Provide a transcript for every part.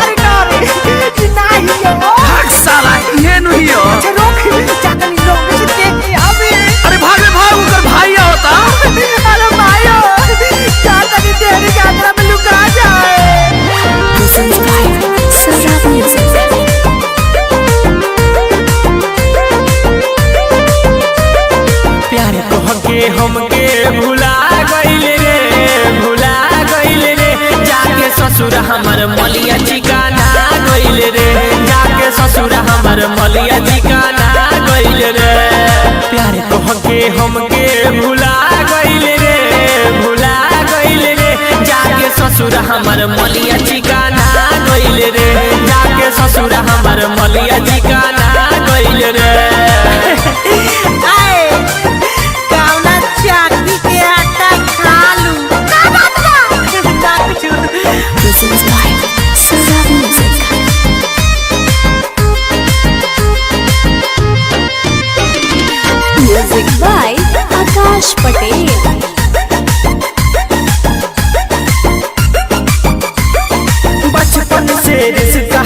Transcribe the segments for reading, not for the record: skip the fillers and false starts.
अरे ना रे नहीं हो भाग साला ये नहीं हो। अच्छा रोक जाकर इन लोगों से देख के अबे अरे भाग रे भाग उधर भाई होता। अरे भाइयों क्या तनी तेरी कैमरा में लुका जाए। प्यारे को हमके भुला गइल रे जाके ससुर हमर मलिया ठिकाना गइल रे जाके ससुर हमर मलिया ठिकाना गइल रे। प्यारे को हमके भुला गइल रे जाके ससुर हमर मलिया ठिकाना गइल रे जाके ससुर हमर मलिया ठिकाना गइल रे। म्यूजिक बाय आकाश पटेल। बचपन से रिश्ता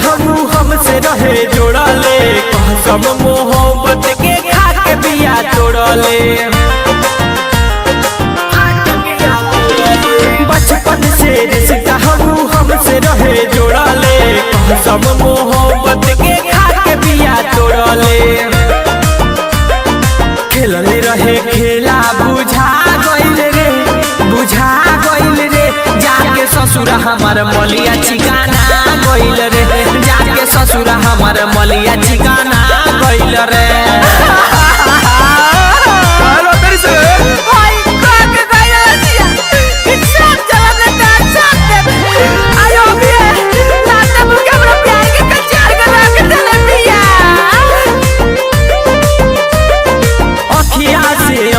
हमसे रहे जोड़ले कसम मोहब्बत के खा के बिया तोड़ले। बचपन से रिश्ता हमसे रहे जोड़ले कसम मोहब्बत के खा के बिया तोड़ले। खेलले रहे खेला बुझा गइल रे जाके ससुर हमार मलिया ठिकाना गइल रे जाके ससुर हमार मलिया ठिकाना गइल रे।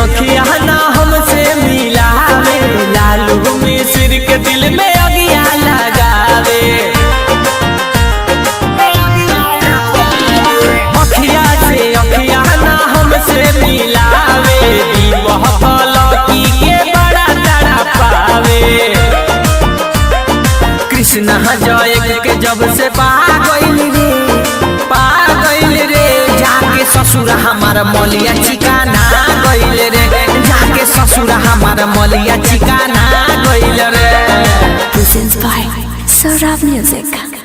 अखिया ना हमसे मिलावे लालू मिश्र के दिल में अगिया लगावे। अखिया ना हमसे मिलावे दीपकी के बड़ा तड़ा पावे। कृष्ण जय के जब से पा गइल रे जाके ससुर हमार मलिया ठिकाना गइल रे जाके ससुर हमार मलिया ठिकाना गइल रे। Presents by Saurabh Music।